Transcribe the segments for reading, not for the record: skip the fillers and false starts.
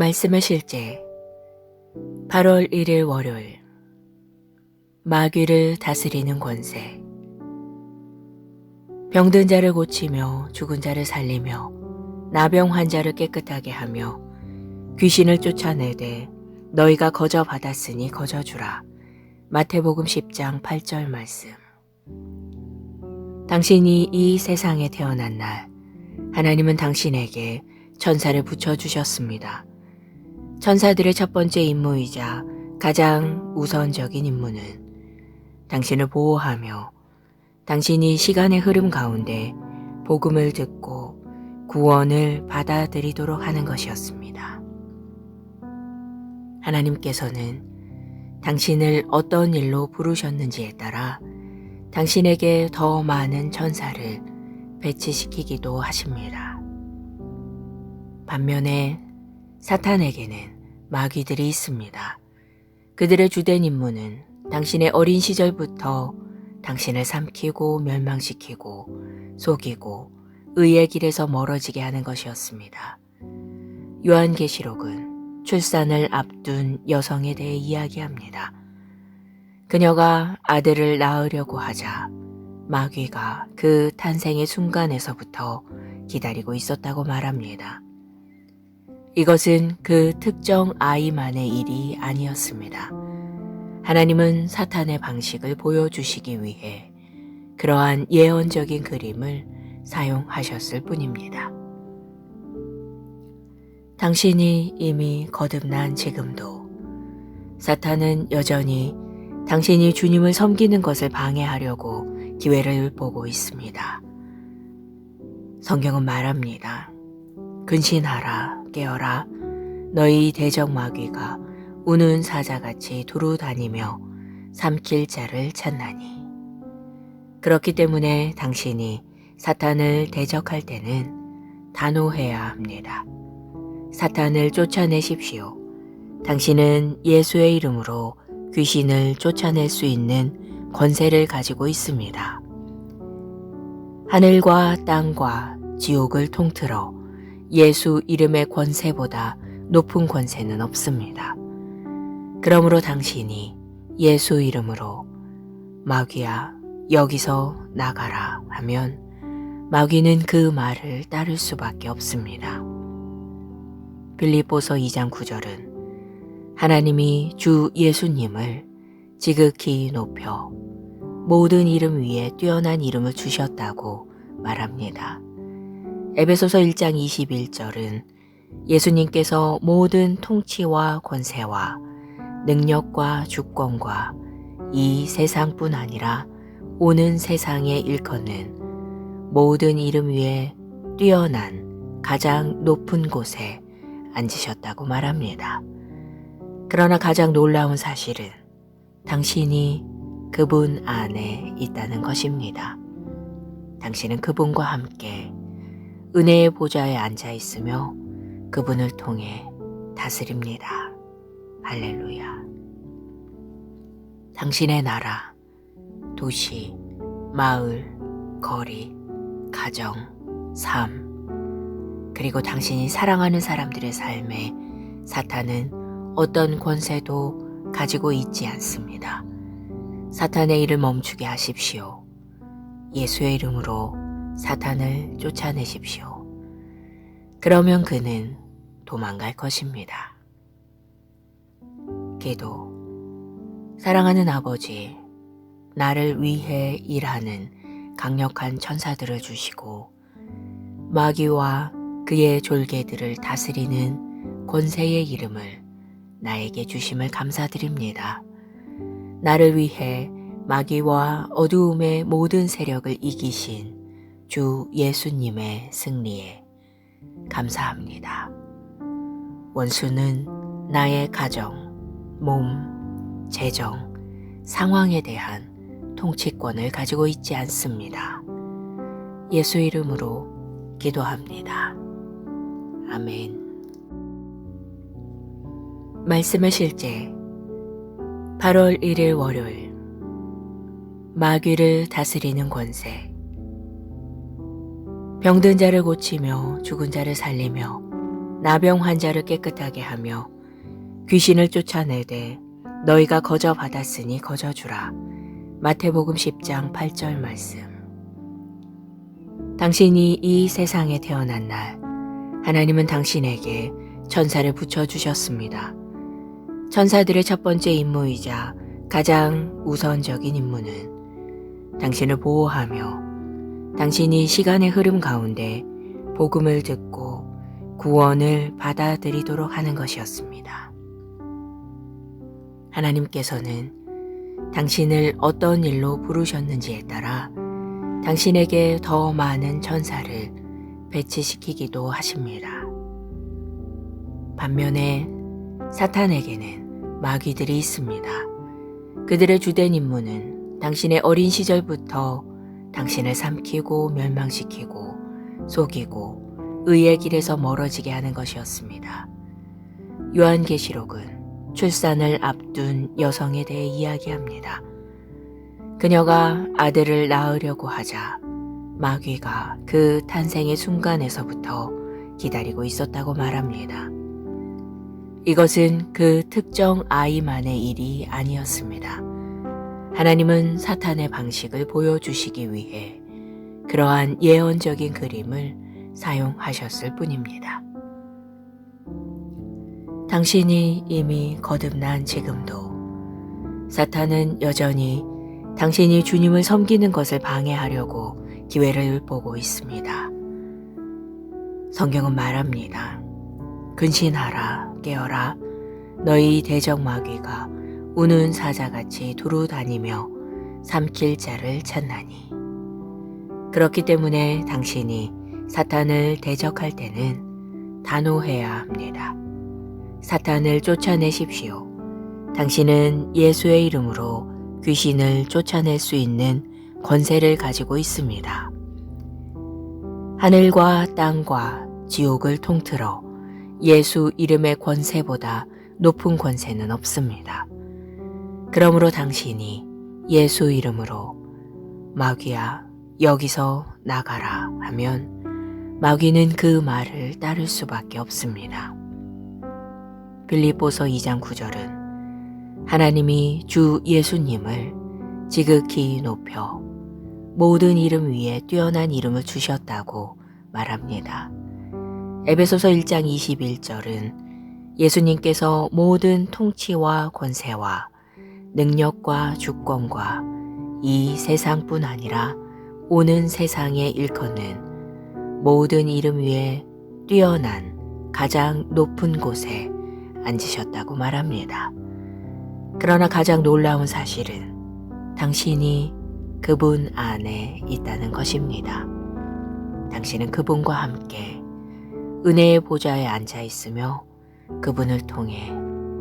말씀의 실제 8월 1일 월요일 마귀를 다스리는 권세. 병든 자를 고치며 죽은 자를 살리며 나병 환자를 깨끗하게 하며 귀신을 쫓아내되 너희가 거저 받았으니 거저 주라. 마태복음 10장 8절 말씀. 당신이 이 세상에 태어난 날 하나님은 당신에게 천사를 붙여주셨습니다. 천사들의 첫 번째 임무이자 가장 우선적인 임무는 당신을 보호하며 당신이 시간의 흐름 가운데 복음을 듣고 구원을 받아들이도록 하는 것이었습니다. 하나님께서는 당신을 어떤 일로 부르셨는지에 따라 당신에게 더 많은 천사를 배치시키기도 하십니다. 반면에 사탄에게는 마귀들이 있습니다. 그들의 주된 임무는 당신의 어린 시절부터 당신을 삼키고 멸망시키고 속이고 의의 길에서 멀어지게 하는 것이었습니다. 요한계시록은 출산을 앞둔 여성에 대해 이야기합니다. 그녀가 아들을 낳으려고 하자 마귀가 그 탄생의 순간에서부터 기다리고 있었다고 말합니다. 이것은 그 특정 아이만의 일이 아니었습니다. 하나님은 사탄의 방식을 보여주시기 위해 그러한 예언적인 그림을 사용하셨을 뿐입니다. 당신이 이미 거듭난 지금도 사탄은 여전히 당신이 주님을 섬기는 것을 방해하려고 기회를 보고 있습니다. 성경은 말합니다. 근신하라, 깨어라. 너희 대적 마귀가 우는 사자같이 두루다니며 삼킬 자를 찾나니. 그렇기 때문에 당신이 사탄을 대적할 때는 단호해야 합니다. 사탄을 쫓아내십시오. 당신은 예수의 이름으로 귀신을 쫓아낼 수 있는 권세를 가지고 있습니다. 하늘과 땅과 지옥을 통틀어 예수 이름의 권세보다 높은 권세는 없습니다. 그러므로 당신이 예수 이름으로 마귀야 여기서 나가라 하면 마귀는 그 말을 따를 수밖에 없습니다. 빌립보서 2장 9절은 하나님이 주 예수님을 지극히 높여 모든 이름 위에 뛰어난 이름을 주셨다고 말합니다. 에베소서 1장 21절은 예수님께서 모든 통치와 권세와 능력과 주권과 이 세상뿐 아니라 오는 세상에 일컫는 모든 이름 위에 뛰어난 가장 높은 곳에 앉으셨다고 말합니다. 그러나 가장 놀라운 사실은 당신이 그분 안에 있다는 것입니다. 당신은 그분과 함께 은혜의 보좌에 앉아 있으며 그분을 통해 다스립니다. 할렐루야. 당신의 나라, 도시, 마을, 거리, 가정, 삶, 그리고 당신이 사랑하는 사람들의 삶에 사탄은 어떤 권세도 가지고 있지 않습니다. 사탄의 일을 멈추게 하십시오. 예수의 이름으로 사탄을 쫓아내십시오. 그러면 그는 도망갈 것입니다. 기도. 사랑하는 아버지, 나를 위해 일하는 강력한 천사들을 주시고 마귀와 그의 졸개들을 다스리는 권세의 이름을 나에게 주심을 감사드립니다. 나를 위해 마귀와 어두움의 모든 세력을 이기신 주 예수님의 승리에 감사합니다. 원수는 나의 가정, 몸, 재정, 상황에 대한 통치권을 가지고 있지 않습니다. 예수 이름으로 기도합니다. 아멘. 말씀의 실제 8월 1일 월요일 마귀를 다스리는 권세. 병든 자를 고치며 죽은 자를 살리며 나병 환자를 깨끗하게 하며 귀신을 쫓아내되 너희가 거저 받았으니 거저 주라. 마태복음 10장 8절 말씀. 당신이 이 세상에 태어난 날 하나님은 당신에게 천사를 붙여주셨습니다. 천사들의 첫 번째 임무이자 가장 우선적인 임무는 당신을 보호하며 당신이 시간의 흐름 가운데 복음을 듣고 구원을 받아들이도록 하는 것이었습니다. 하나님께서는 당신을 어떤 일로 부르셨는지에 따라 당신에게 더 많은 천사를 배치시키기도 하십니다. 반면에 사탄에게는 마귀들이 있습니다. 그들의 주된 임무는 당신의 어린 시절부터 당신을 삼키고 멸망시키고 속이고 의의 길에서 멀어지게 하는 것이었습니다. 요한계시록은 출산을 앞둔 여성에 대해 이야기합니다. 그녀가 아들을 낳으려고 하자 마귀가 그 탄생의 순간에서부터 기다리고 있었다고 말합니다. 이것은 그 특정 아이만의 일이 아니었습니다. 하나님은 사탄의 방식을 보여주시기 위해 그러한 예언적인 그림을 사용하셨을 뿐입니다. 당신이 이미 거듭난 지금도 사탄은 여전히 당신이 주님을 섬기는 것을 방해하려고 기회를 보고 있습니다. 성경은 말합니다. 근신하라, 깨어라. 너희 대적 마귀가 우는 사자같이 두루다니며 삼킬 자를 찾나니. 그렇기 때문에 당신이 사탄을 대적할 때는 단호해야 합니다. 사탄을 쫓아내십시오. 당신은 예수의 이름으로 귀신을 쫓아낼 수 있는 권세를 가지고 있습니다. 하늘과 땅과 지옥을 통틀어 예수 이름의 권세보다 높은 권세는 없습니다. 그러므로 당신이 예수 이름으로 마귀야 여기서 나가라 하면 마귀는 그 말을 따를 수밖에 없습니다. 빌립보서 2장 9절은 하나님이 주 예수님을 지극히 높여 모든 이름 위에 뛰어난 이름을 주셨다고 말합니다. 에베소서 1장 21절은 예수님께서 모든 통치와 권세와 능력과 주권과 이 세상뿐 아니라 오는 세상에 일컫는 모든 이름 위에 뛰어난 가장 높은 곳에 앉으셨다고 말합니다. 그러나 가장 놀라운 사실은 당신이 그분 안에 있다는 것입니다. 당신은 그분과 함께 은혜의 보좌에 앉아 있으며 그분을 통해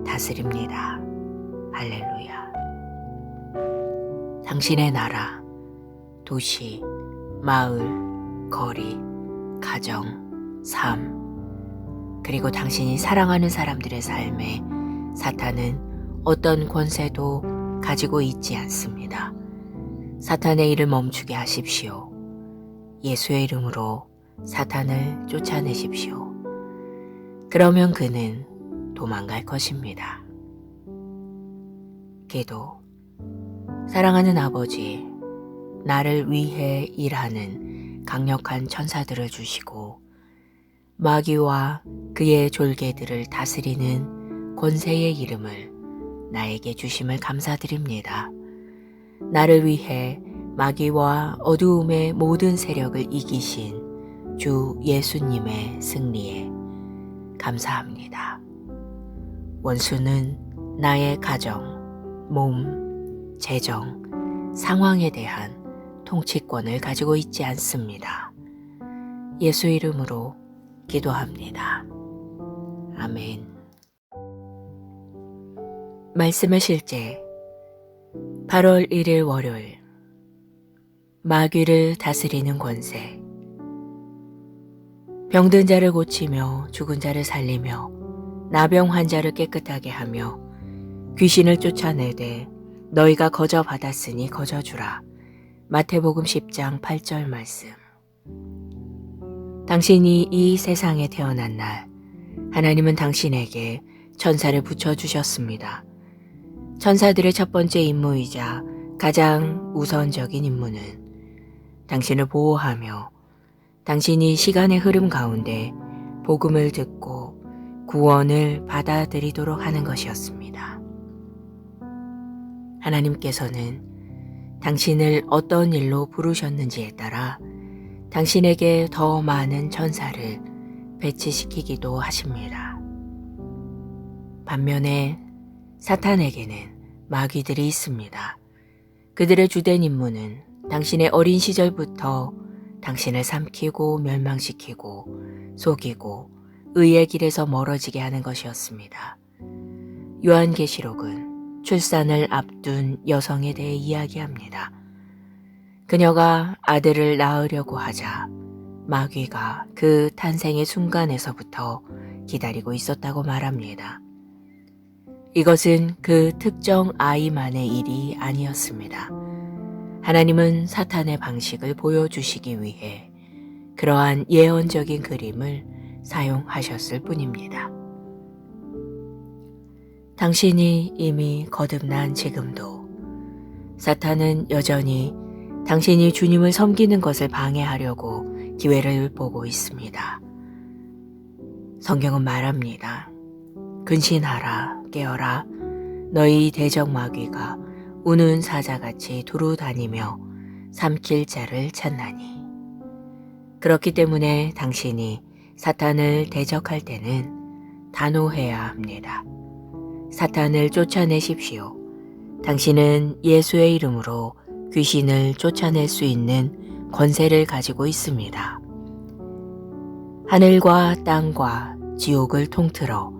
다스립니다. 할렐루야. 당신의 나라, 도시, 마을, 거리, 가정, 삶, 그리고 당신이 사랑하는 사람들의 삶에 사탄은 어떤 권세도 가지고 있지 않습니다. 사탄의 일을 멈추게 하십시오. 예수의 이름으로 사탄을 쫓아내십시오. 그러면 그는 도망갈 것입니다. 기도. 사랑하는 아버지, 나를 위해 일하는 강력한 천사들을 주시고 마귀와 그의 졸개들을 다스리는 권세의 이름을 나에게 주심을 감사드립니다. 나를 위해 마귀와 어두움의 모든 세력을 이기신 주 예수님의 승리에 감사합니다. 원수는 나의 가정, 몸, 재정, 상황에 대한 통치권을 가지고 있지 않습니다. 예수 이름으로 기도합니다. 아멘. 말씀의 실제 8월 1일 월요일 마귀를 다스리는 권세. 병든 자를 고치며 죽은 자를 살리며 나병 환자를 깨끗하게 하며 귀신을 쫓아내되 너희가 거저 받았으니 거저 주라. 마태복음 10장 8절 말씀. 당신이 이 세상에 태어난 날 하나님은 당신에게 천사를 붙여주셨습니다. 천사들의 첫 번째 임무이자 가장 우선적인 임무는 당신을 보호하며 당신이 시간의 흐름 가운데 복음을 듣고 구원을 받아들이도록 하는 것이었습니다. 하나님께서는 당신을 어떤 일로 부르셨는지에 따라 당신에게 더 많은 천사를 배치시키기도 하십니다. 반면에 사탄에게는 마귀들이 있습니다. 그들의 주된 임무는 당신의 어린 시절부터 당신을 삼키고 멸망시키고 속이고 의의 길에서 멀어지게 하는 것이었습니다. 요한계시록은 출산을 앞둔 여성에 대해 이야기합니다. 그녀가 아들을 낳으려고 하자 마귀가 그 탄생의 순간에서부터 기다리고 있었다고 말합니다. 이것은 그 특정 아이만의 일이 아니었습니다. 하나님은 사탄의 방식을 보여주시기 위해 그러한 예언적인 그림을 사용하셨을 뿐입니다. 당신이 이미 거듭난 지금도 사탄은 여전히 당신이 주님을 섬기는 것을 방해하려고 기회를 보고 있습니다. 성경은 말합니다. 근신하라, 깨어라. 너희 대적 마귀가 우는 사자같이 두루다니며 삼킬 자를 찾나니. 그렇기 때문에 당신이 사탄을 대적할 때는 단호해야 합니다. 사탄을 쫓아내십시오. 당신은 예수의 이름으로 귀신을 쫓아낼 수 있는 권세를 가지고 있습니다. 하늘과 땅과 지옥을 통틀어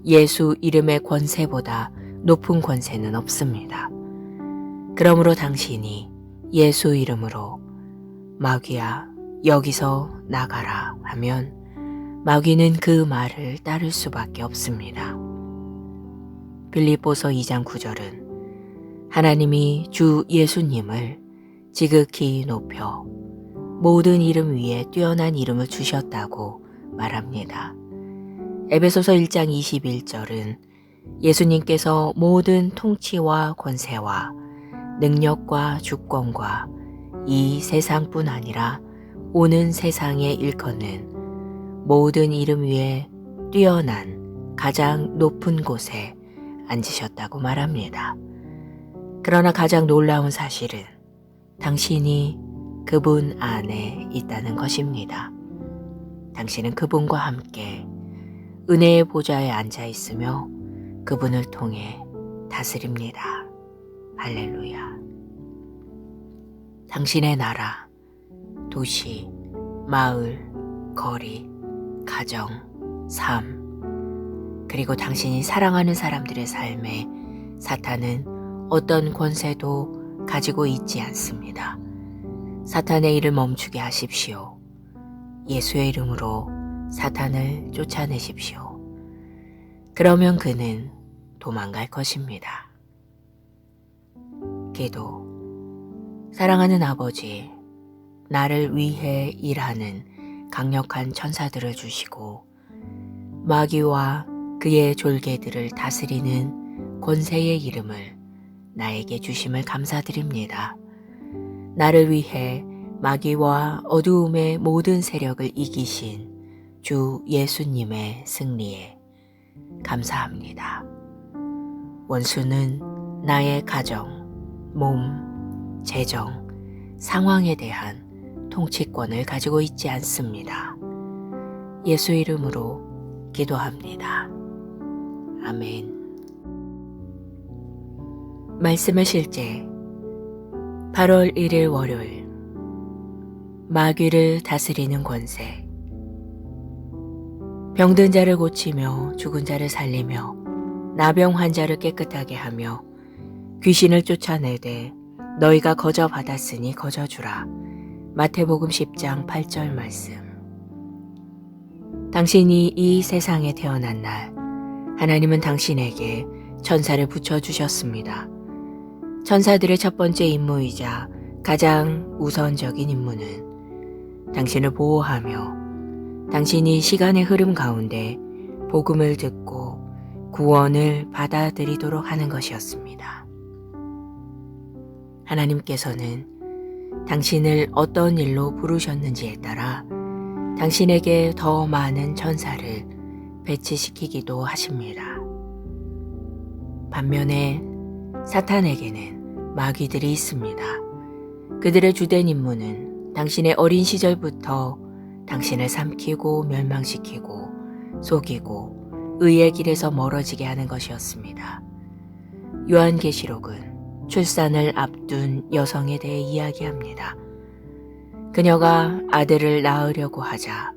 예수 이름의 권세보다 높은 권세는 없습니다. 그러므로 당신이 예수 이름으로 마귀야 여기서 나가라 하면 마귀는 그 말을 따를 수밖에 없습니다. 빌립보서 2장 9절은 하나님이 주 예수님을 지극히 높여 모든 이름 위에 뛰어난 이름을 주셨다고 말합니다. 에베소서 1장 21절은 예수님께서 모든 통치와 권세와 능력과 주권과 이 세상뿐 아니라 오는 세상에 일컫는 모든 이름 위에 뛰어난 가장 높은 곳에 앉으셨다고 말합니다. 그러나 가장 놀라운 사실은 당신이 그분 안에 있다는 것입니다. 당신은 그분과 함께 은혜의 보좌에 앉아 있으며 그분을 통해 다스립니다. 할렐루야. 당신의 나라, 도시, 마을, 거리, 가정, 삶, 그리고 당신이 사랑하는 사람들의 삶에 사탄은 어떤 권세도 가지고 있지 않습니다. 사탄의 일을 멈추게 하십시오. 예수의 이름으로 사탄을 쫓아내십시오. 그러면 그는 도망갈 것입니다. 기도. 사랑하는 아버지, 나를 위해 일하는 강력한 천사들을 주시고 마귀와 그의 졸개들을 다스리는 권세의 이름을 나에게 주심을 감사드립니다. 나를 위해 마귀와 어두움의 모든 세력을 이기신 주 예수님의 승리에 감사합니다. 원수는 나의 가정, 몸, 재정, 상황에 대한 통치권을 가지고 있지 않습니다. 예수 이름으로 기도합니다. 아멘. 말씀의 실제 8월 1일 월요일 마귀를 다스리는 권세. 병든 자를 고치며 죽은 자를 살리며 나병 환자를 깨끗하게 하며 귀신을 쫓아내되 너희가 거저 받았으니 거저 주라. 마태복음 10장 8절 말씀. 당신이 이 세상에 태어난 날 하나님은 당신에게 천사를 붙여주셨습니다. 천사들의 첫 번째 임무이자 가장 우선적인 임무는 당신을 보호하며 당신이 시간의 흐름 가운데 복음을 듣고 구원을 받아들이도록 하는 것이었습니다. 하나님께서는 당신을 어떤 일로 부르셨는지에 따라 당신에게 더 많은 천사를 배치시키기도 하십니다. 반면에 사탄에게는 마귀들이 있습니다. 그들의 주된 임무는 당신의 어린 시절부터 당신을 삼키고 멸망시키고 속이고 의의 길에서 멀어지게 하는 것이었습니다. 요한계시록은 출산을 앞둔 여성에 대해 이야기합니다. 그녀가 아들을 낳으려고 하자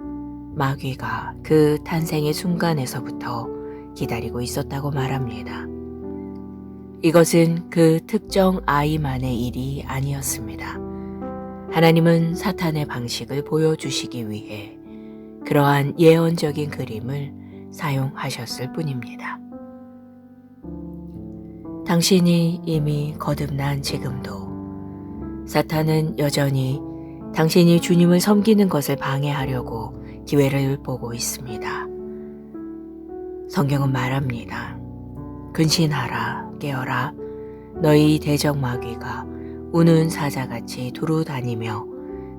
마귀가 그 탄생의 순간에서부터 기다리고 있었다고 말합니다. 이것은 그 특정 아이만의 일이 아니었습니다. 하나님은 사탄의 방식을 보여주시기 위해 그러한 예언적인 그림을 사용하셨을 뿐입니다. 당신이 이미 거듭난 지금도 사탄은 여전히 당신이 주님을 섬기는 것을 방해하려고 기회를 보고 있습니다. 성경은 말합니다. 근신하라, 깨어라. 너희 대적 마귀가 우는 사자같이 두루다니며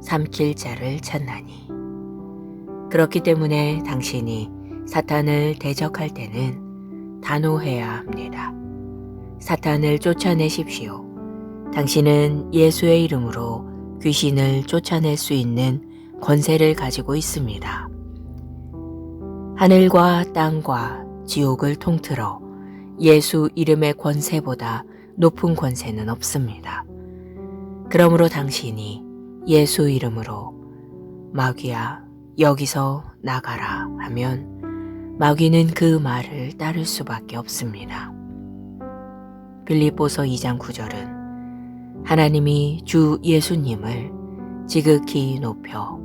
삼킬 자를 찾나니. 그렇기 때문에 당신이 사탄을 대적할 때는 단호해야 합니다. 사탄을 쫓아내십시오. 당신은 예수의 이름으로 귀신을 쫓아낼 수 있는 권세를 가지고 있습니다. 하늘과 땅과 지옥을 통틀어 예수 이름의 권세보다 높은 권세는 없습니다. 그러므로 당신이 예수 이름으로 마귀야 여기서 나가라 하면 마귀는 그 말을 따를 수밖에 없습니다. 빌립보서 2장 9절은 하나님이 주 예수님을 지극히 높여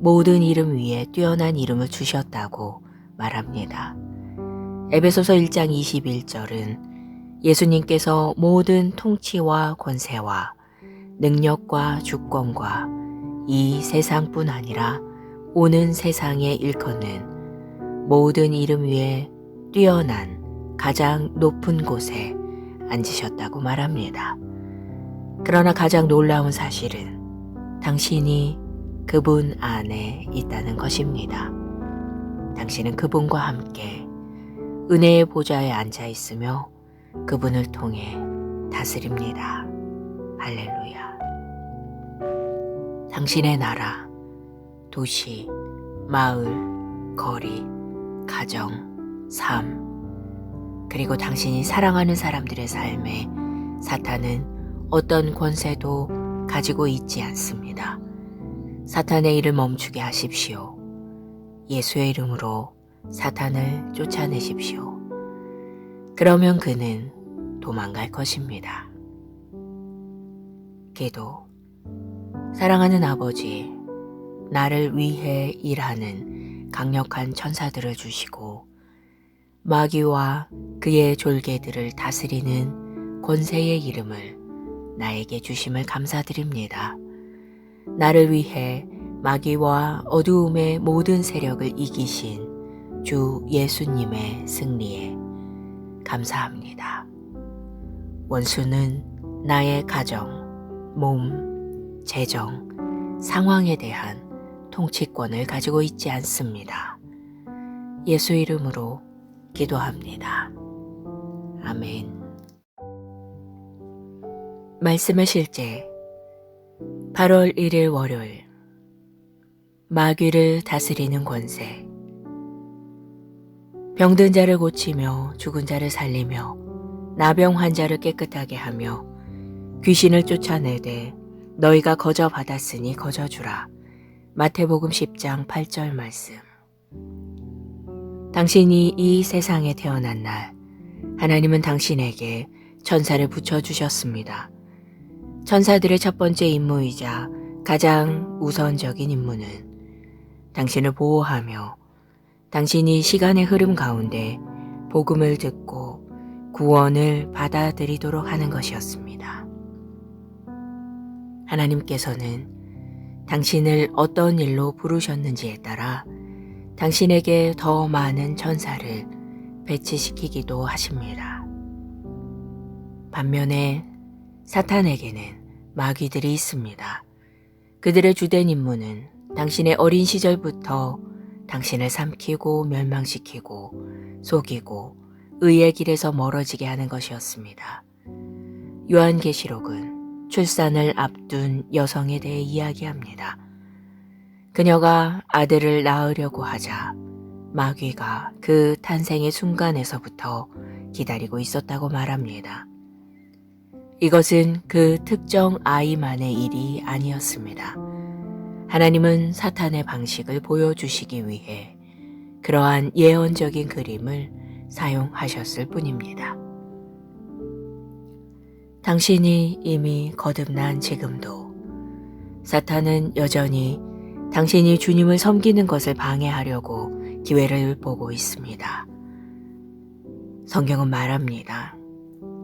모든 이름 위에 뛰어난 이름을 주셨다고 말합니다. 에베소서 1장 21절은 예수님께서 모든 통치와 권세와 능력과 주권과 이 세상뿐 아니라 오는 세상에 일컫는 모든 이름 위에 뛰어난 가장 높은 곳에 앉으셨다고 말합니다. 그러나 가장 놀라운 사실은 당신이 그분 안에 있다는 것입니다. 당신은 그분과 함께 은혜의 보좌에 앉아 있으며 그분을 통해 다스립니다. 할렐루야. 당신의 나라, 도시, 마을, 거리, 가정, 삶, 그리고 당신이 사랑하는 사람들의 삶에 사탄은 어떤 권세도 가지고 있지 않습니다. 사탄의 일을 멈추게 하십시오. 예수의 이름으로 사탄을 쫓아내십시오. 그러면 그는 도망갈 것입니다. 기도. 사랑하는 아버지, 나를 위해 일하는 강력한 천사들을 주시고 마귀와 그의 졸개들을 다스리는 권세의 이름을 나에게 주심을 감사드립니다. 나를 위해 마귀와 어두움의 모든 세력을 이기신 주 예수님의 승리에 감사합니다. 원수는 나의 가정, 몸, 재정, 상황에 대한 통치권을 가지고 있지 않습니다. 예수 이름으로 기도합니다. 아멘. 말씀의 실제 8월 1일 월요일 마귀를 다스리는 권세. 병든 자를 고치며 죽은 자를 살리며 나병 환자를 깨끗하게 하며 귀신을 쫓아내되 너희가 거저 받았으니 거저 주라. 마태복음 10장 8절 말씀. 당신이 이 세상에 태어난 날 하나님은 당신에게 천사를 붙여주셨습니다. 천사들의 첫 번째 임무이자 가장 우선적인 임무는 당신을 보호하며 당신이 시간의 흐름 가운데 복음을 듣고 구원을 받아들이도록 하는 것이었습니다. 하나님께서는 당신을 어떤 일로 부르셨는지에 따라 당신에게 더 많은 천사를 배치시키기도 하십니다. 반면에 사탄에게는 마귀들이 있습니다. 그들의 주된 임무는 당신의 어린 시절부터 당신을 삼키고 멸망시키고 속이고 의의 길에서 멀어지게 하는 것이었습니다. 요한계시록은 출산을 앞둔 여성에 대해 이야기합니다. 그녀가 아들을 낳으려고 하자 마귀가 그 탄생의 순간에서부터 기다리고 있었다고 말합니다. 이것은 그 특정 아이만의 일이 아니었습니다. 하나님은 사탄의 방식을 보여주시기 위해 그러한 예언적인 그림을 사용하셨을 뿐입니다. 당신이 이미 거듭난 지금도 사탄은 여전히 당신이 주님을 섬기는 것을 방해하려고 기회를 보고 있습니다. 성경은 말합니다.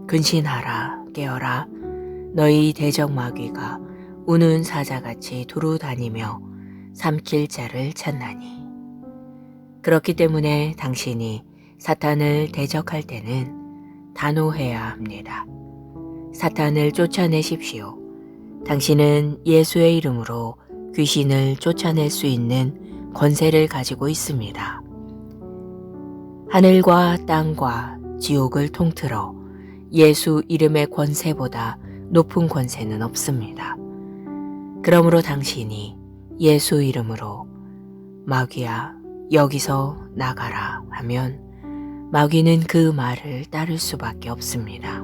근신하라, 깨어라. 너희 대적 마귀가 우는 사자같이 두루 다니며 삼킬 자를 찾나니. 그렇기 때문에 당신이 사탄을 대적할 때는 단호해야 합니다. 사탄을 쫓아내십시오. 당신은 예수의 이름으로 귀신을 쫓아낼 수 있는 권세를 가지고 있습니다. 하늘과 땅과 지옥을 통틀어 예수 이름의 권세보다 높은 권세는 없습니다. 그러므로 당신이 예수 이름으로 마귀야 여기서 나가라 하면 마귀는 그 말을 따를 수밖에 없습니다.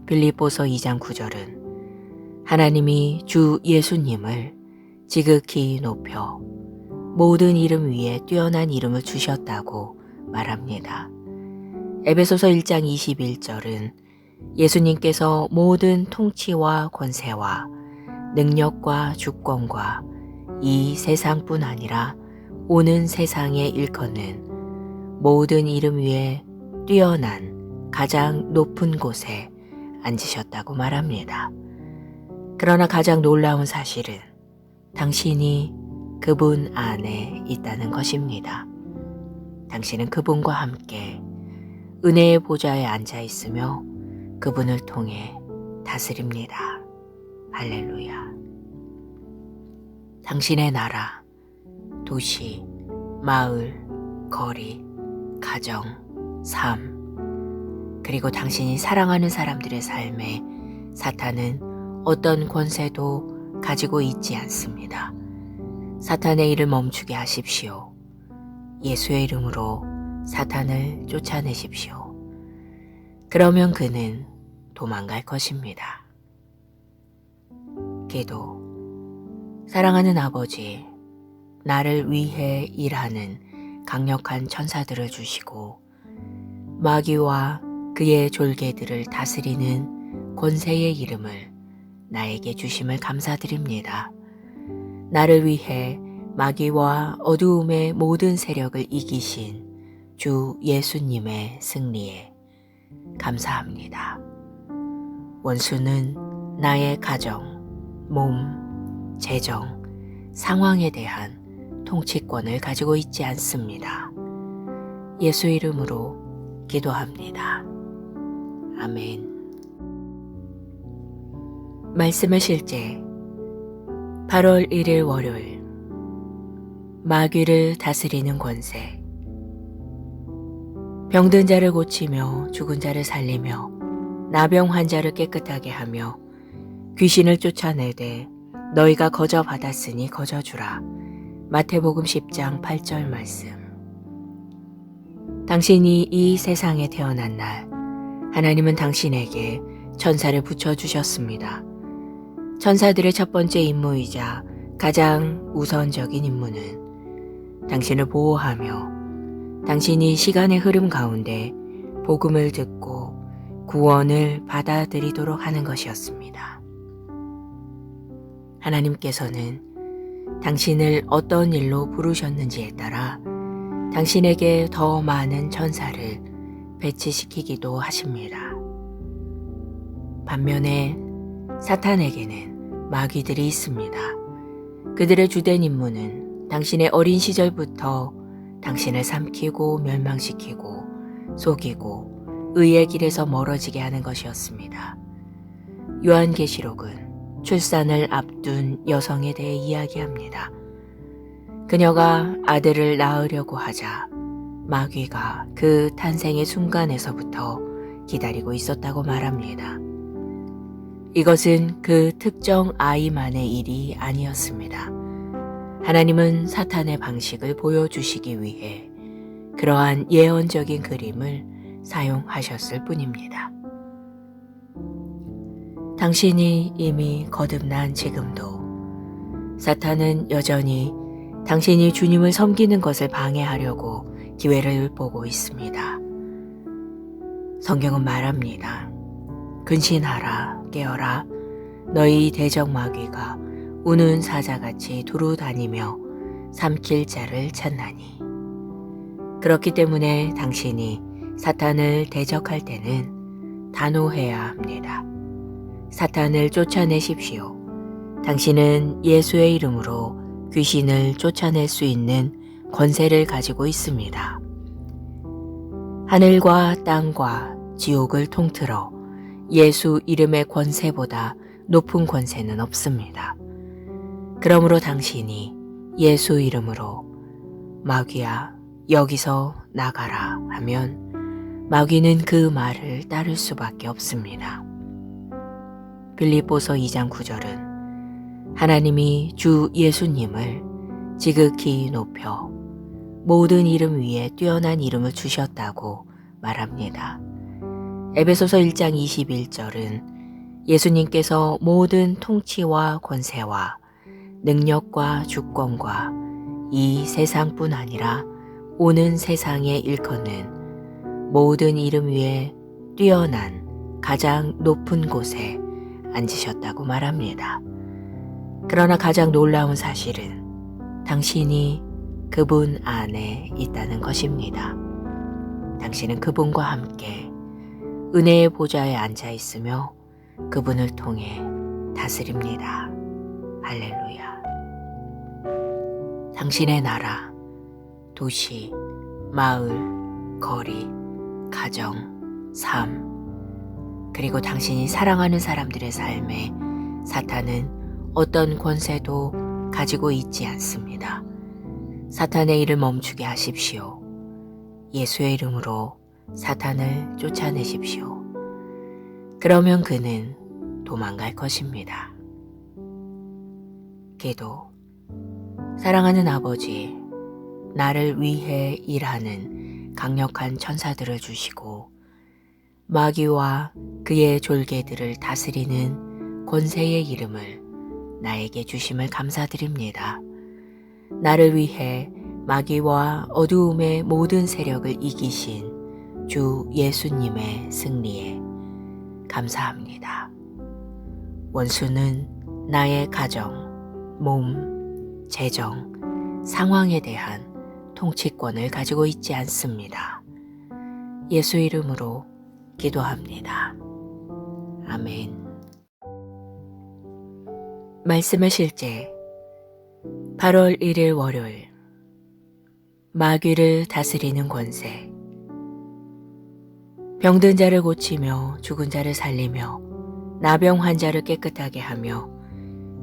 빌립보서 2장 9절은 하나님이 주 예수님을 지극히 높여 모든 이름 위에 뛰어난 이름을 주셨다고 말합니다. 에베소서 1장 21절은 예수님께서 모든 통치와 권세와 능력과 주권과 이 세상뿐 아니라 오는 세상에 일컫는 모든 이름 위에 뛰어난 가장 높은 곳에 앉으셨다고 말합니다. 그러나 가장 놀라운 사실은 당신이 그분 안에 있다는 것입니다. 당신은 그분과 함께 은혜의 보좌에 앉아 있으며 그분을 통해 다스립니다. 할렐루야. 당신의 나라, 도시, 마을, 거리, 가정, 삶, 그리고 당신이 사랑하는 사람들의 삶에 사탄은 어떤 권세도 가지고 있지 않습니다. 사탄의 일을 멈추게 하십시오. 예수의 이름으로 사탄을 쫓아내십시오. 그러면 그는 도망갈 것입니다. 기도. 사랑하는 아버지, 나를 위해 일하는 강력한 천사들을 주시고 마귀와 그의 졸개들을 다스리는 권세의 이름을 나에게 주심을 감사드립니다. 나를 위해 마귀와 어두움의 모든 세력을 이기신 주 예수님의 승리에 감사합니다. 원수는 나의 가정, 몸, 재정, 상황에 대한 통치권을 가지고 있지 않습니다. 예수 이름으로 기도합니다. 아멘. 말씀의 실제 8월 1일 월요일 마귀를 다스리는 권세. 병든 자를 고치며 죽은 자를 살리며 나병 환자를 깨끗하게 하며 귀신을 쫓아내되 너희가 거저 받았으니 거저 주라. 마태복음 10장 8절 말씀. 당신이 이 세상에 태어난 날 하나님은 당신에게 천사를 붙여주셨습니다. 천사들의 첫 번째 임무이자 가장 우선적인 임무는 당신을 보호하며 당신이 시간의 흐름 가운데 복음을 듣고 구원을 받아들이도록 하는 것이었습니다. 하나님께서는 당신을 어떤 일로 부르셨는지에 따라 당신에게 더 많은 천사를 배치시키기도 하십니다. 반면에 사탄에게는 마귀들이 있습니다. 그들의 주된 임무는 당신의 어린 시절부터 당신을 삼키고 멸망시키고 속이고 의의 길에서 멀어지게 하는 것이었습니다. 요한계시록은 출산을 앞둔 여성에 대해 이야기합니다. 그녀가 아들을 낳으려고 하자 마귀가 그 탄생의 순간에서부터 기다리고 있었다고 말합니다. 이것은 그 특정 아이만의 일이 아니었습니다. 하나님은 사탄의 방식을 보여주시기 위해 그러한 예언적인 그림을 사용하셨을 뿐입니다. 당신이 이미 거듭난 지금도 사탄은 여전히 당신이 주님을 섬기는 것을 방해하려고 기회를 보고 있습니다. 성경은 말합니다. 근신하라, 깨어라. 너희 대적 마귀가 우는 사자같이 두루다니며 삼킬 자를 찾나니. 그렇기 때문에 당신이 사탄을 대적할 때는 단호해야 합니다. 사탄을 쫓아내십시오. 당신은 예수의 이름으로 귀신을 쫓아낼 수 있는 권세를 가지고 있습니다. 하늘과 땅과 지옥을 통틀어 예수 이름의 권세보다 높은 권세는 없습니다. 그러므로 당신이 예수 이름으로 마귀야 여기서 나가라 하면 마귀는 그 말을 따를 수밖에 없습니다. 빌립보서 2장 9절은 하나님이 주 예수님을 지극히 높여 모든 이름 위에 뛰어난 이름을 주셨다고 말합니다. 에베소서 1장 21절은 예수님께서 모든 통치와 권세와 능력과 주권과 이 세상뿐 아니라 오는 세상에 일컫는 모든 이름 위에 뛰어난 가장 높은 곳에 앉으셨다고 말합니다. 그러나 가장 놀라운 사실은 당신이 그분 안에 있다는 것입니다. 당신은 그분과 함께 은혜의 보좌에 앉아 있으며 그분을 통해 다스립니다. 할렐루야. 당신의 나라, 도시, 마을, 거리, 가정, 삶, 그리고 당신이 사랑하는 사람들의 삶에 사탄은 어떤 권세도 가지고 있지 않습니다. 사탄의 일을 멈추게 하십시오. 예수의 이름으로 사탄을 쫓아내십시오. 그러면 그는 도망갈 것입니다. 기도. 사랑하는 아버지, 나를 위해 일하는 강력한 천사들을 주시고 마귀와 그의 졸개들을 다스리는 권세의 이름을 나에게 주심을 감사드립니다. 나를 위해 마귀와 어두움의 모든 세력을 이기신 주 예수님의 승리에 감사합니다. 원수는 나의 가정, 몸, 재정, 상황에 대한 통치권을 가지고 있지 않습니다. 예수 이름으로 기도합니다. 아멘. 말씀의 실제 8월 1일 월요일 마귀를 다스리는 권세. 병든 자를 고치며 죽은 자를 살리며 나병 환자를 깨끗하게 하며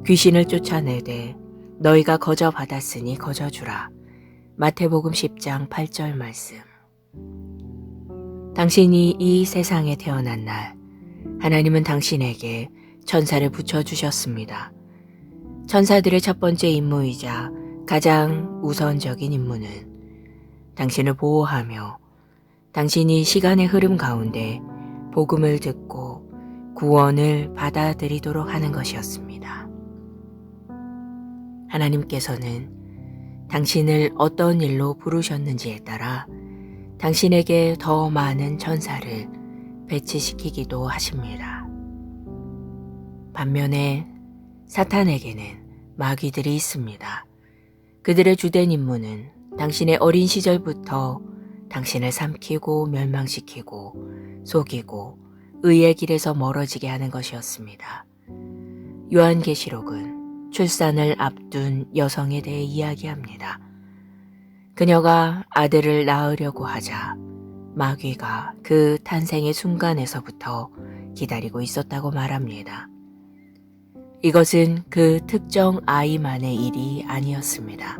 귀신을 쫓아내되 너희가 거저 받았으니 거저 주라. 마태복음 10장 8절 말씀. 당신이 이 세상에 태어난 날 하나님은 당신에게 천사를 붙여주셨습니다. 천사들의 첫 번째 임무이자 가장 우선적인 임무는 당신을 보호하며 당신이 시간의 흐름 가운데 복음을 듣고 구원을 받아들이도록 하는 것이었습니다. 하나님께서는 당신을 어떤 일로 부르셨는지에 따라 당신에게 더 많은 천사를 배치시키기도 하십니다. 반면에 사탄에게는 마귀들이 있습니다. 그들의 주된 임무는 당신의 어린 시절부터 당신을 삼키고 멸망시키고 속이고 의의 길에서 멀어지게 하는 것이었습니다. 요한계시록은 출산을 앞둔 여성에 대해 이야기합니다. 그녀가 아들을 낳으려고 하자 마귀가 그 탄생의 순간에서부터 기다리고 있었다고 말합니다. 이것은 그 특정 아이만의 일이 아니었습니다.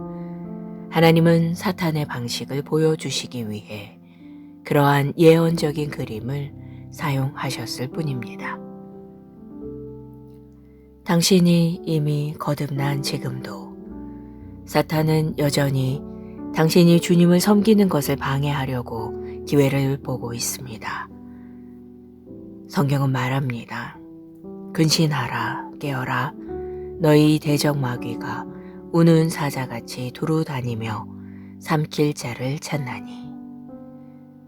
하나님은 사탄의 방식을 보여주시기 위해 그러한 예언적인 그림을 사용하셨을 뿐입니다. 당신이 이미 거듭난 지금도 사탄은 여전히 당신이 주님을 섬기는 것을 방해하려고 기회를 보고 있습니다. 성경은 말합니다. 근신하라, 깨어라. 너희 대적 마귀가 우는 사자같이 두루 다니며 삼킬 자를 찾나니.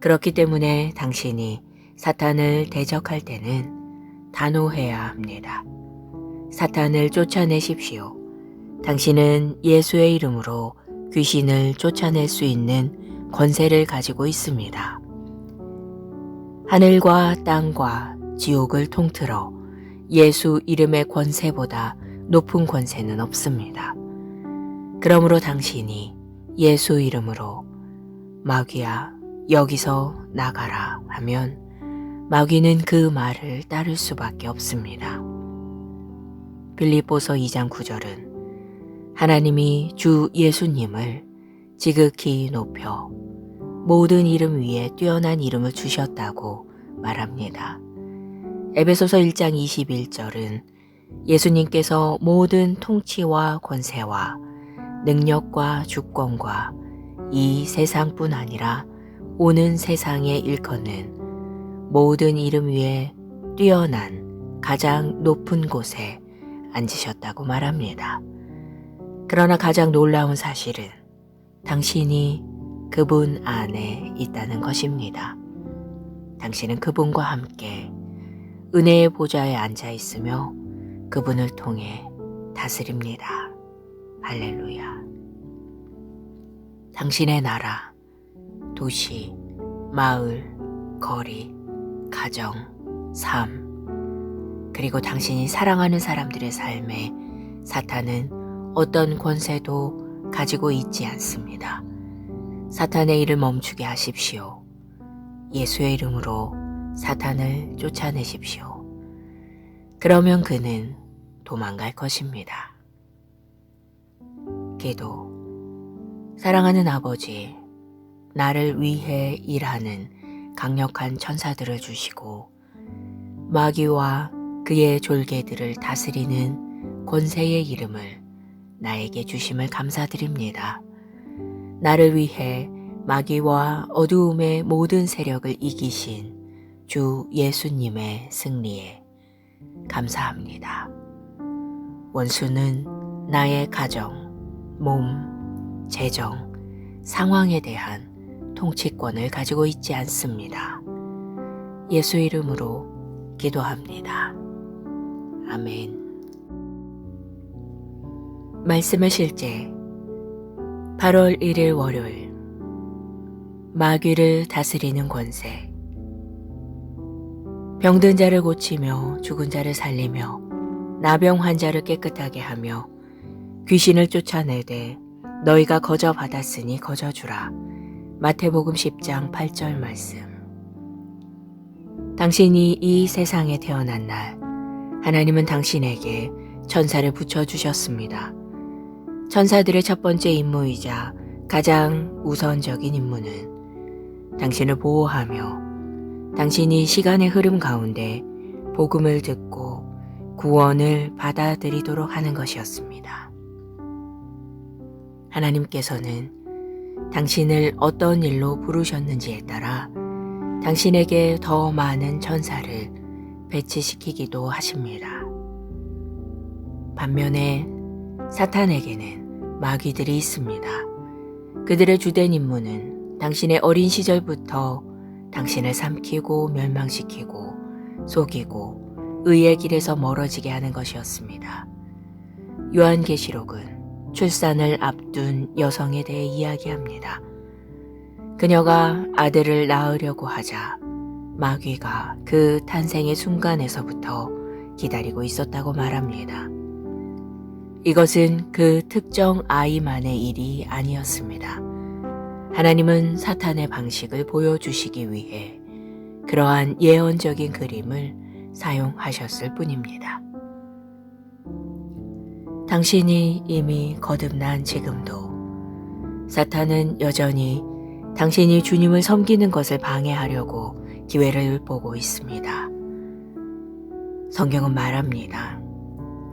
그렇기 때문에 당신이 사탄을 대적할 때는 단호해야 합니다. 사탄을 쫓아내십시오. 당신은 예수의 이름으로 귀신을 쫓아낼 수 있는 권세를 가지고 있습니다. 하늘과 땅과 지옥을 통틀어 예수 이름의 권세보다 높은 권세는 없습니다. 그러므로 당신이 예수 이름으로 마귀야 여기서 나가라 하면 마귀는 그 말을 따를 수밖에 없습니다. 빌립보서 2장 9절은 하나님이 주 예수님을 지극히 높여 모든 이름 위에 뛰어난 이름을 주셨다고 말합니다. 에베소서 1장 21절은 예수님께서 모든 통치와 권세와 능력과 주권과 이 세상뿐 아니라 오는 세상에 일컫는 모든 이름 위에 뛰어난 가장 높은 곳에 앉으셨다고 말합니다. 그러나 가장 놀라운 사실은 당신이 그분 안에 있다는 것입니다. 당신은 그분과 함께 은혜의 보좌에 앉아 있으며 그분을 통해 다스립니다. 할렐루야. 당신의 나라, 도시, 마을, 거리, 가정, 삶, 그리고 당신이 사랑하는 사람들의 삶에 사탄은 어떤 권세도 가지고 있지 않습니다. 사탄의 일을 멈추게 하십시오. 예수의 이름으로 사탄을 쫓아내십시오. 그러면 그는 도망갈 것입니다. 기도. 사랑하는 아버지, 나를 위해 일하는 강력한 천사들을 주시고 마귀와 그의 졸개들을 다스리는 권세의 이름을 나에게 주심을 감사드립니다. 나를 위해 마귀와 어두움의 모든 세력을 이기신 주 예수님의 승리에 감사합니다. 원수는 나의 가정, 몸, 재정, 상황에 대한 통치권을 가지고 있지 않습니다. 예수 이름으로 기도합니다. 아멘. 말씀의 실제 8월 1일 월요일 마귀를 다스리는 권세. 병든 자를 고치며 죽은 자를 살리며 나병 환자를 깨끗하게 하며 귀신을 쫓아내되 너희가 거저 받았으니 거저 주라. 마태복음 10장 8절 말씀. 당신이 이 세상에 태어난 날 하나님은 당신에게 천사를 붙여주셨습니다. 천사들의 첫 번째 임무이자 가장 우선적인 임무는 당신을 보호하며 당신이 시간의 흐름 가운데 복음을 듣고 구원을 받아들이도록 하는 것이었습니다. 하나님께서는 당신을 어떤 일로 부르셨는지에 따라 당신에게 더 많은 천사를 배치시키기도 하십니다. 반면에 사탄에게는 마귀들이 있습니다. 그들의 주된 임무는 당신의 어린 시절부터 당신을 삼키고 멸망시키고 속이고 의의 길에서 멀어지게 하는 것이었습니다. 요한계시록은 출산을 앞둔 여성에 대해 이야기합니다. 그녀가 아들을 낳으려고 하자 마귀가 그 탄생의 순간에서부터 기다리고 있었다고 말합니다. 이것은 그 특정 아이만의 일이 아니었습니다. 하나님은 사탄의 방식을 보여주시기 위해 그러한 예언적인 그림을 사용하셨을 뿐입니다. 당신이 이미 거듭난 지금도 사탄은 여전히 당신이 주님을 섬기는 것을 방해하려고 기회를 보고 있습니다. 성경은 말합니다.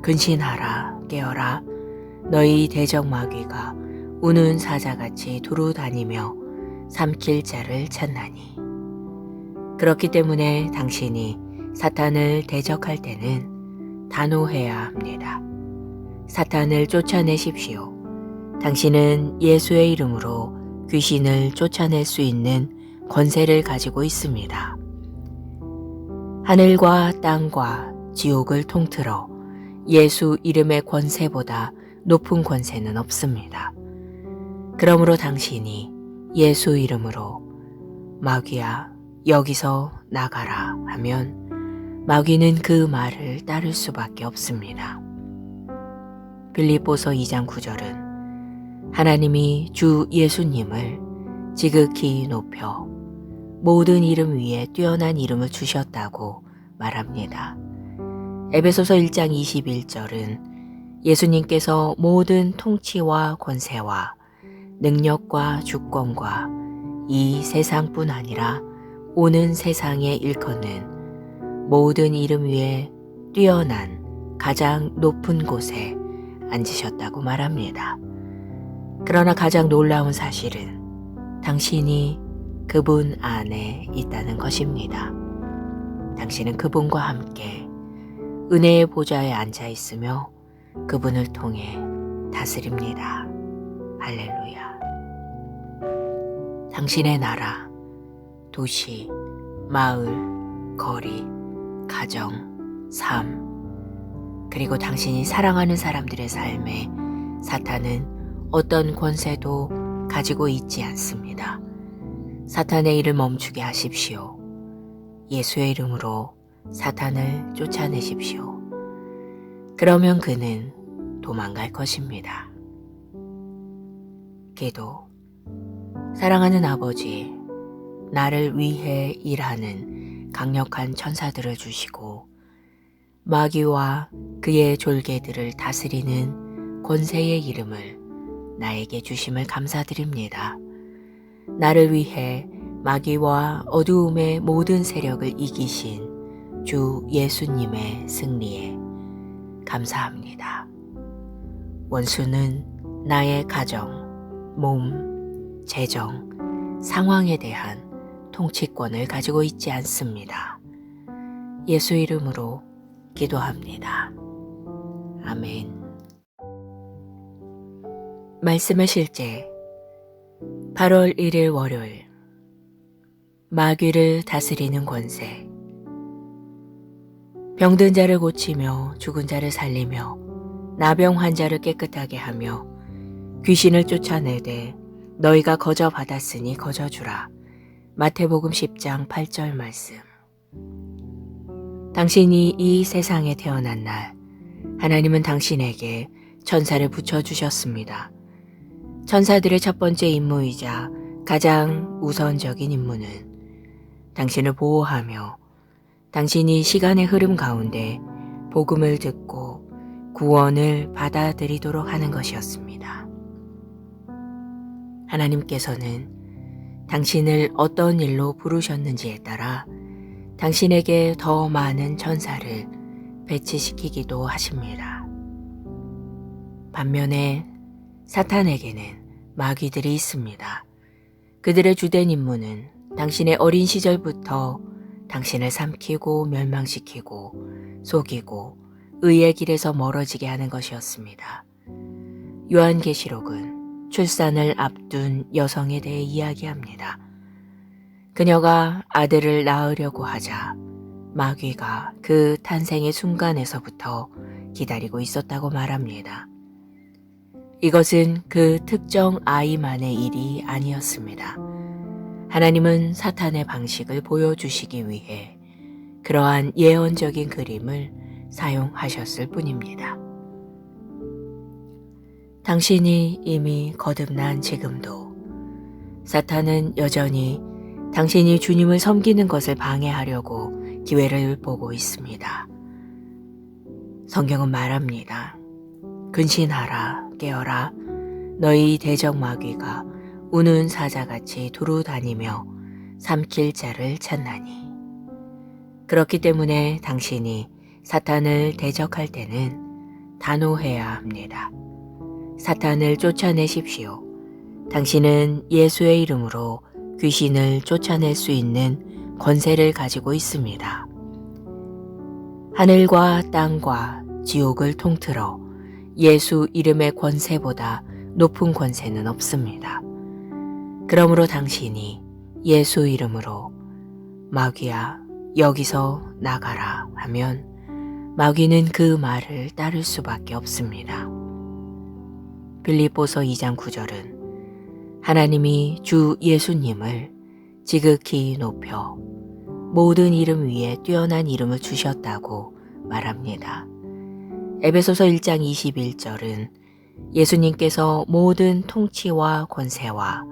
근신하라, 깨어라. 너희 대적 마귀가 우는 사자같이 두루다니며 삼킬 자를 찾나니. 그렇기 때문에 당신이 사탄을 대적할 때는 단호해야 합니다. 사탄을 쫓아내십시오. 당신은 예수의 이름으로 귀신을 쫓아낼 수 있는 권세를 가지고 있습니다. 하늘과 땅과 지옥을 통틀어 예수 이름의 권세보다 높은 권세는 없습니다. 그러므로 당신이 예수 이름으로 마귀야 여기서 나가라 하면 마귀는 그 말을 따를 수밖에 없습니다. 빌립보서 2장 9절은 하나님이 주 예수님을 지극히 높여 모든 이름 위에 뛰어난 이름을 주셨다고 말합니다. 에베소서 1장 21절은 예수님께서 모든 통치와 권세와 능력과 주권과 이 세상뿐 아니라 오는 세상에 일컫는 모든 이름 위에 뛰어난 가장 높은 곳에 앉으셨다고 말합니다. 그러나 가장 놀라운 사실은 당신이 그분 안에 있다는 것입니다. 당신은 그분과 함께 은혜의 보좌에 앉아 있으며 그분을 통해 다스립니다. 할렐루야. 당신의 나라, 도시, 마을, 거리, 가정, 삶, 그리고 당신이 사랑하는 사람들의 삶에 사탄은 어떤 권세도 가지고 있지 않습니다. 사탄의 일을 멈추게 하십시오. 예수의 이름으로 사탄을 쫓아내십시오. 그러면 그는 도망갈 것입니다. 기도. 사랑하는 아버지, 나를 위해 일하는 강력한 천사들을 주시고 마귀와 그의 졸개들을 다스리는 권세의 이름을 나에게 주심을 감사드립니다. 나를 위해 마귀와 어두움의 모든 세력을 이기신 주 예수님의 승리에 감사합니다. 원수는 나의 가정, 몸, 재정, 상황에 대한 통치권을 가지고 있지 않습니다. 예수 이름으로 기도합니다. 아멘. 말씀의 실제 8월 1일 월요일 마귀를 다스리는 권세. 병든 자를 고치며 죽은 자를 살리며 나병 환자를 깨끗하게 하며 귀신을 쫓아내되 너희가 거저 받았으니 거저 주라. 마태복음 10장 8절 말씀. 당신이 이 세상에 태어난 날 하나님은 당신에게 천사를 붙여주셨습니다. 천사들의 첫 번째 임무이자 가장 우선적인 임무는 당신을 보호하며 당신이 시간의 흐름 가운데 복음을 듣고 구원을 받아들이도록 하는 것이었습니다. 하나님께서는 당신을 어떤 일로 부르셨는지에 따라 당신에게 더 많은 천사를 배치시키기도 하십니다. 반면에 사탄에게는 마귀들이 있습니다. 그들의 주된 임무는 당신의 어린 시절부터 당신을 삼키고 멸망시키고 속이고 의의 길에서 멀어지게 하는 것이었습니다. 요한계시록은 출산을 앞둔 여성에 대해 이야기합니다. 그녀가 아들을 낳으려고 하자 마귀가 그 탄생의 순간에서부터 기다리고 있었다고 말합니다. 이것은 그 특정 아이만의 일이 아니었습니다. 하나님은 사탄의 방식을 보여주시기 위해 그러한 예언적인 그림을 사용하셨을 뿐입니다. 당신이 이미 거듭난 지금도 사탄은 여전히 당신이 주님을 섬기는 것을 방해하려고 기회를 보고 있습니다. 성경은 말합니다. 근신하라, 깨어라. 너희 대적 마귀가 우는 사자같이 두루 다니며 삼킬 자를 찾나니. 그렇기 때문에 당신이 사탄을 대적할 때는 단호해야 합니다. 사탄을 쫓아내십시오. 당신은 예수의 이름으로 귀신을 쫓아낼 수 있는 권세를 가지고 있습니다. 하늘과 땅과 지옥을 통틀어 예수 이름의 권세보다 높은 권세는 없습니다. 그러므로 당신이 예수 이름으로 마귀야 여기서 나가라 하면 마귀는 그 말을 따를 수밖에 없습니다. 빌립보서 2장 9절은 하나님이 주 예수님을 지극히 높여 모든 이름 위에 뛰어난 이름을 주셨다고 말합니다. 에베소서 1장 21절은 예수님께서 모든 통치와 권세와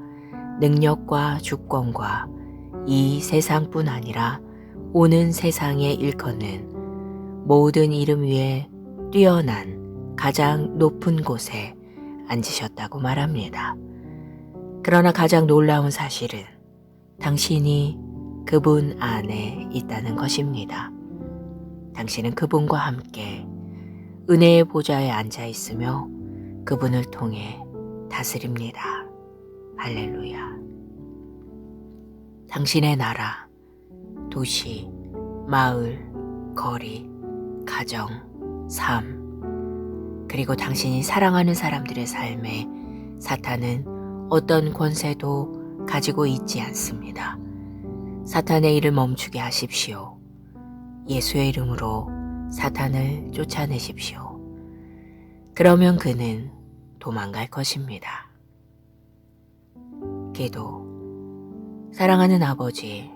능력과 주권과 이 세상뿐 아니라 오는 세상에 일컫는 모든 이름 위에 뛰어난 가장 높은 곳에 앉으셨다고 말합니다. 그러나 가장 놀라운 사실은 당신이 그분 안에 있다는 것입니다. 당신은 그분과 함께 은혜의 보좌에 앉아 있으며 그분을 통해 다스립니다. 할렐루야. 당신의 나라, 도시, 마을, 거리, 가정, 삶, 그리고 당신이 사랑하는 사람들의 삶에 사탄은 어떤 권세도 가지고 있지 않습니다. 사탄의 일을 멈추게 하십시오. 예수의 이름으로 사탄을 쫓아내십시오. 그러면 그는 도망갈 것입니다. 기도. 사랑하는 아버지,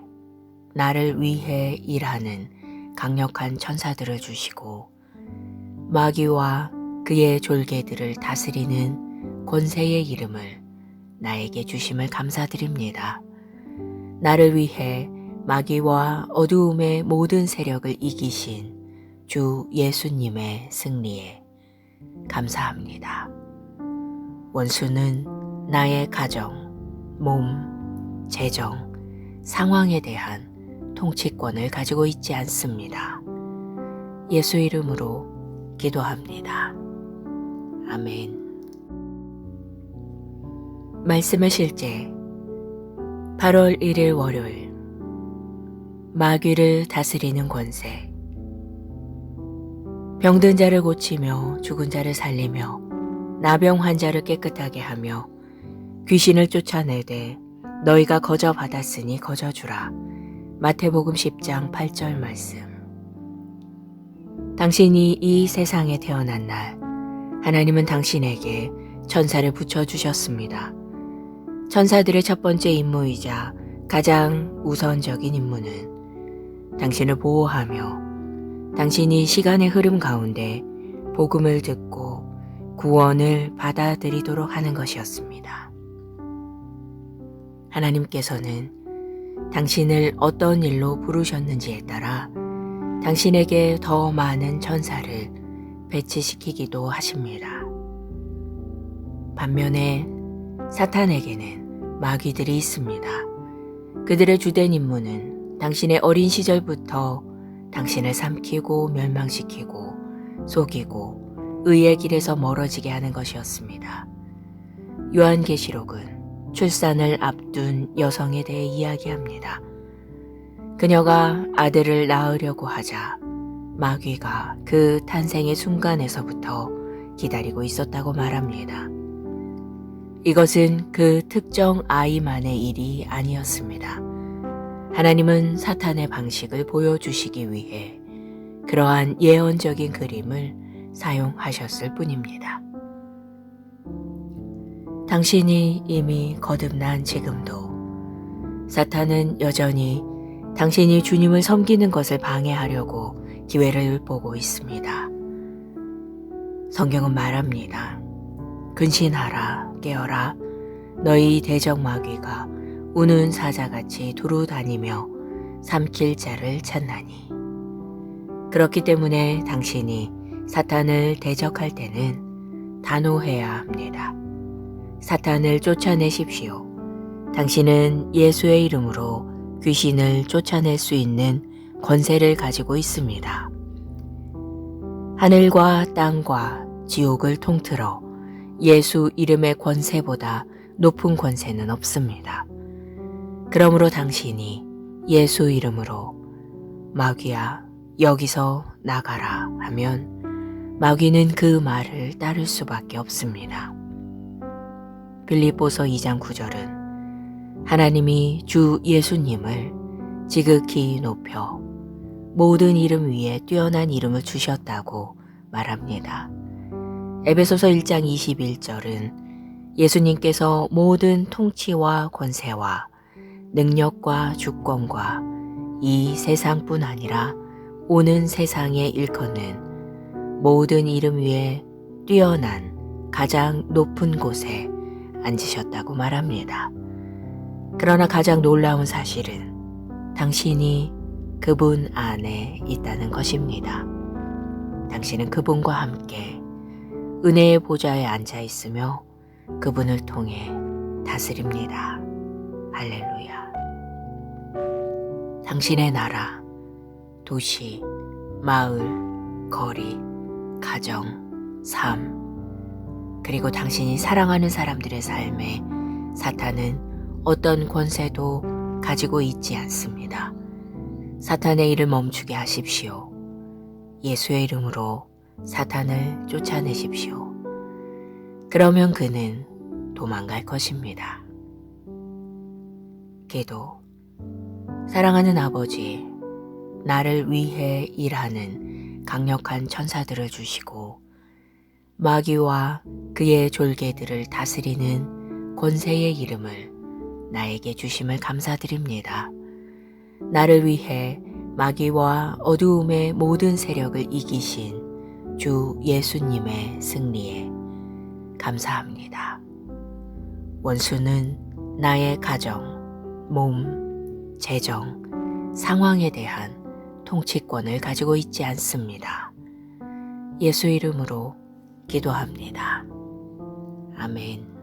나를 위해 일하는 강력한 천사들을 주시고 마귀와 그의 졸개들을 다스리는 권세의 이름을 나에게 주심을 감사드립니다. 나를 위해 마귀와 어두움의 모든 세력을 이기신 주 예수님의 승리에 감사합니다. 원수는 나의 가정, 몸, 재정, 상황에 대한 통치권을 가지고 있지 않습니다. 예수 이름으로 기도합니다. 아멘. 말씀의 실제 8월 1일 월요일 마귀를 다스리는 권세. 병든 자를 고치며 죽은 자를 살리며 나병 환자를 깨끗하게 하며 귀신을 쫓아내되 너희가 거저 받았으니 거저 주라. 마태복음 10장 8절 말씀. 당신이 이 세상에 태어난 날 하나님은 당신에게 천사를 붙여주셨습니다. 천사들의 첫 번째 임무이자 가장 우선적인 임무는 당신을 보호하며 당신이 시간의 흐름 가운데 복음을 듣고 구원을 받아들이도록 하는 것이었습니다. 하나님께서는 당신을 어떤 일로 부르셨는지에 따라 당신에게 더 많은 천사를 배치시키기도 하십니다. 반면에 사탄에게는 마귀들이 있습니다. 그들의 주된 임무는 당신의 어린 시절부터 당신을 삼키고 멸망시키고 속이고 의의 길에서 멀어지게 하는 것이었습니다. 요한계시록은 출산을 앞둔 여성에 대해 이야기합니다. 그녀가 아들을 낳으려고 하자 마귀가 그 탄생의 순간에서부터 기다리고 있었다고 말합니다. 이것은 그 특정 아이만의 일이 아니었습니다. 하나님은 사탄의 방식을 보여주시기 위해 그러한 예언적인 그림을 사용하셨을 뿐입니다. 당신이 이미 거듭난 지금도 사탄은 여전히 당신이 주님을 섬기는 것을 방해하려고 기회를 보고 있습니다. 성경은 말합니다. 근신하라, 깨어라. 너희 대적 마귀가 우는 사자같이 두루 다니며 삼킬 자를 찾나니. 그렇기 때문에 당신이 사탄을 대적할 때는 단호해야 합니다. 사탄을 쫓아내십시오. 당신은 예수의 이름으로 귀신을 쫓아낼 수 있는 권세를 가지고 있습니다. 하늘과 땅과 지옥을 통틀어 예수 이름의 권세보다 높은 권세는 없습니다. 그러므로 당신이 예수 이름으로 마귀야 여기서 나가라 하면 마귀는 그 말을 따를 수밖에 없습니다. 빌립보서 2장 9절은 하나님이 주 예수님을 지극히 높여 모든 이름 위에 뛰어난 이름을 주셨다고 말합니다. 에베소서 1장 21절은 예수님께서 모든 통치와 권세와 능력과 주권과 이 세상뿐 아니라 오는 세상에 일컫는 모든 이름 위에 뛰어난 가장 높은 곳에 앉으셨다고 말합니다. 그러나 가장 놀라운 사실은 당신이 그분 안에 있다는 것입니다. 당신은 그분과 함께 은혜의 보좌에 앉아 있으며 그분을 통해 다스립니다. 할렐루야. 당신의 나라, 도시, 마을, 거리, 가정, 삶, 그리고 당신이 사랑하는 사람들의 삶에 사탄은 어떤 권세도 가지고 있지 않습니다. 사탄의 일을 멈추게 하십시오. 예수의 이름으로 사탄을 쫓아내십시오. 그러면 그는 도망갈 것입니다. 기도. 사랑하는 아버지, 나를 위해 일하는 강력한 천사들을 주시고 마귀와 그의 졸개들을 다스리는 권세의 이름을 나에게 주심을 감사드립니다. 나를 위해 마귀와 어두움의 모든 세력을 이기신 주 예수님의 승리에 감사합니다. 원수는 나의 가정, 몸, 재정, 상황에 대한 통치권을 가지고 있지 않습니다. 예수 이름으로 기도합니다. 아멘.